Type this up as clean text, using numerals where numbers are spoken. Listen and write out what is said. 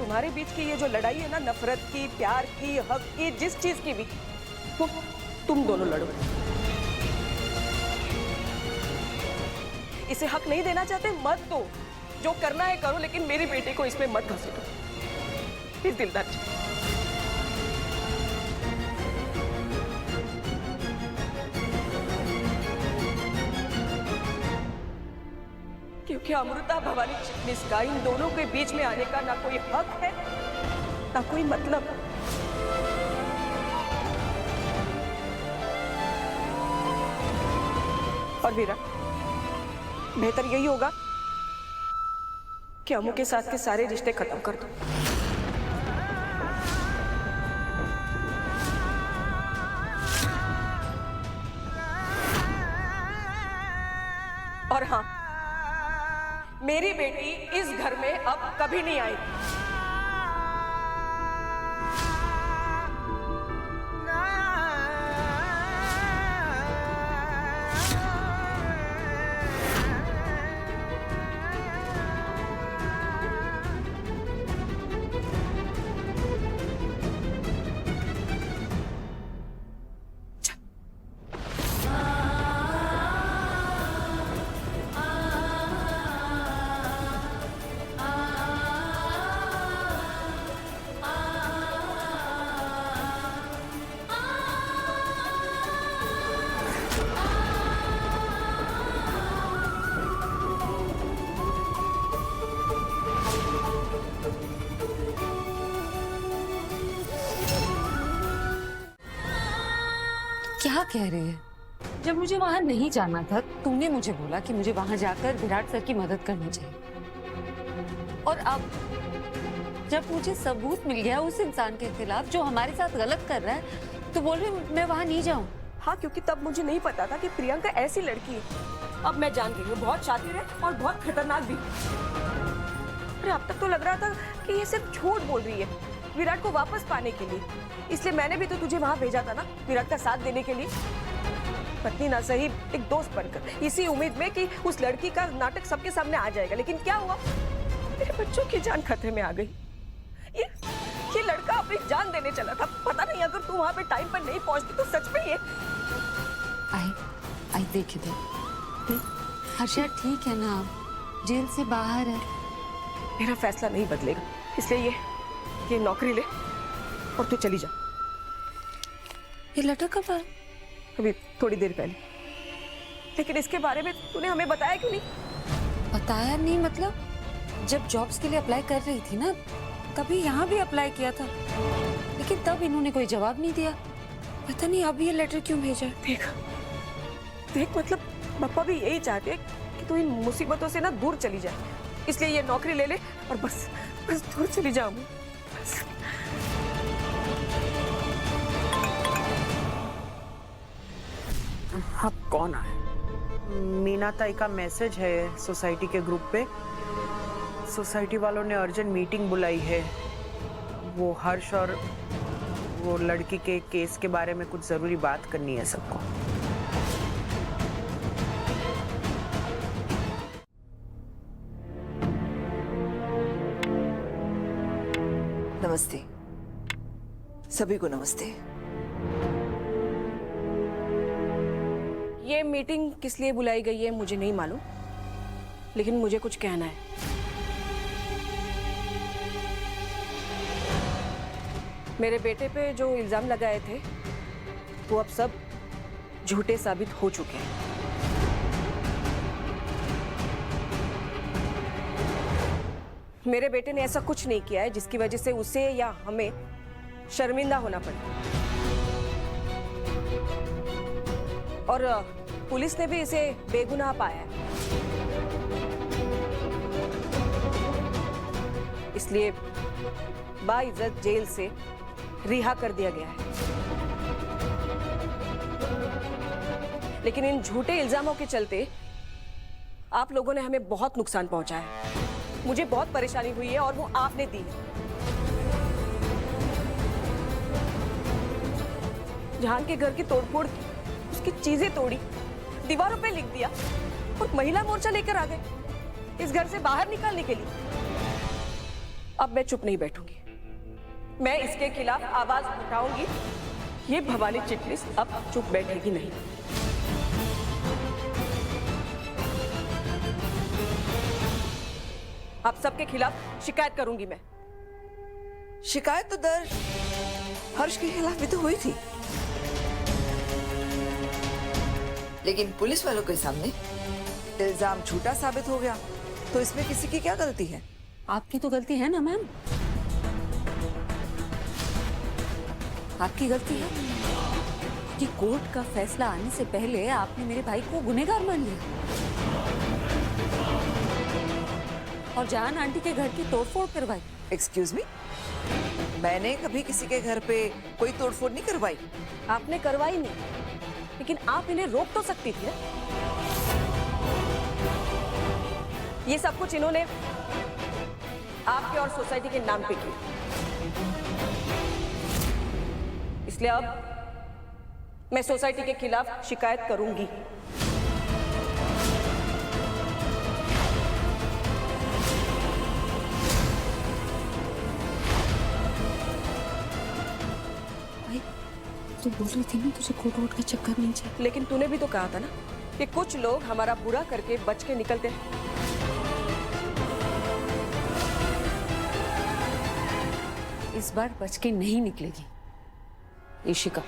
तुम्हारे बीच की ये जो लड़ाई है ना, नफरत की, प्यार की, हक की, जिस चीज की भी, वो तुम दोनों लड़ो। इसे हक नहीं देना चाहते मत दो, जो करना है करो, लेकिन मेरी बेटी को इसमें मत घसीटो इस दिलदार जी। क्योंकि अमृता भवानी चिटनिस का इन दोनों के बीच में आने का ना कोई हक है ना कोई मतलब। और वीरा, बेहतर यही होगा कि अमू के साथ के सारे रिश्ते खत्म कर दो। और हाँ, मेरी बेटी इस घर में अब कभी नहीं आएगी। क्या कह रही है? जब मुझे वहां नहीं जाना था, तुमने मुझे बोला कि मुझे वहां जाकर विराट सर की मदद करनी चाहिए। और अब जब मुझे सबूत मिल गया उस इंसान के खिलाफ जो हमारे साथ गलत कर रहा है, तो बोल रही मैं वहां नहीं जाऊं। हाँ, क्योंकि तब मुझे नहीं पता था कि प्रियंका ऐसी लड़की है। अब मैं जान गई हूँ, बहुत शातिर है और बहुत खतरनाक भी। अरे अब तक तो लग रहा था कि ये सिर्फ झूठ बोल रही है विराट को वापस पाने के लिए। इसलिए मैंने भी तो तुझे वहां भेजा था ना, विराट का साथ देने के लिए। पत्नी ना सही, एक दोस्त बनकर, इसी उम्मीद में कि उस लड़की का नाटक सबके सामने आ जाएगा। लेकिन क्या हुआ? मेरे बच्चों की जान खतरे में आ गई। ये लड़का अपनी जान देने चला था। पता नहीं अगर तू वहां पे टाइम पर नहीं पहुंचती तो सच में ये आई देख हर्षा ठीक है ना, जेल से बाहर है। मेरा फैसला नहीं बदलेगा, इसलिए ये नौकरी ले और तू चली जा। ये लड़का कब आया? अभी थोड़ी देर पहले। लेकिन इसके बारे में तूने हमें बताया क्यों नहीं? बताया नहीं मतलब? जब जॉब्स के लिए अप्लाई कर रही थी ना, तभी यहाँ भी अप्लाई किया था, लेकिन तब इन्होंने कोई जवाब नहीं दिया। पता नहीं अब ये लेटर क्यों भेजा। देख मतलब पापा भी यही चाहते हैं कि तू इन मुसीबतों से ना दूर चली जाए। इसलिए ये नौकरी ले ले और बस दूर चली जाऊं। अब कौन आए? मीना ताई का मैसेज है सोसाइटी के ग्रुप पे। सोसाइटी वालों ने अर्जेंट मीटिंग बुलाई है। वो हर्ष और वो लड़की के केस के बारे में कुछ जरूरी बात करनी है सबको। नमस्ते सभी को, नमस्ते। ये मीटिंग किस लिए बुलाई गई है मुझे नहीं मालूम, लेकिन मुझे कुछ कहना है। मेरे बेटे पे जो इल्जाम लगाए थे वो अब सब झूठे साबित हो चुके हैं। मेरे बेटे ने ऐसा कुछ नहीं किया है जिसकी वजह से उसे या हमें शर्मिंदा होना पड़े। और पुलिस ने भी इसे बेगुनाह पाया है। इसलिए बाइज्जत जेल से रिहा कर दिया गया है। लेकिन इन झूठे इल्जामों के चलते आप लोगों ने हमें बहुत नुकसान पहुंचाया है। मुझे बहुत परेशानी हुई है और वो आपने दी है। जहान के घर की तोड़फोड़ की, उसकी चीजें तोड़ी, दीवारों पे लिख दिया और महिला मोर्चा लेकर आ गए इस घर से बाहर निकालने के लिए। अब मैं चुप नहीं बैठूंगी, मैं इसके खिलाफ आवाज उठाऊंगी। ये भवानी चिटलिस अब चुप बैठेगी नहीं। आप सबके खिलाफ शिकायत करूंगी मैं। शिकायत तो दर्ज हर्ष के खिलाफ भी तो हुई थी, लेकिन पुलिस वालों के सामने इल्जाम झूठा साबित हो गया। तो इसमें किसी की क्या गलती है? आपकी तो गलती है ना मैम, आपकी गलती है कि कोर्ट का फैसला आने से पहले आपने मेरे भाई को गुनहगार मान लिया और जान आंटी के घर की तोड़फोड़ करवाई। एक्सक्यूज मी, मैंने कभी किसी के घर पे कोई तोड़फोड़ नहीं करवाई। आपने करवाई नहीं, लेकिन आप इन्हें रोक तो सकती थी ना। ये सब कुछ इन्होंने आपके और सोसाइटी के नाम पे किया, इसलिए अब मैं सोसाइटी के खिलाफ शिकायत करूंगी। भाई तू बोल रही थी ना तुझे कोर्ट वोट का चक्कर नहीं चाहिए। लेकिन तूने भी तो कहा था ना कि कुछ लोग हमारा बुरा करके बच के निकलते हैं। इस बार बच के नहीं निकलेगी इशिका।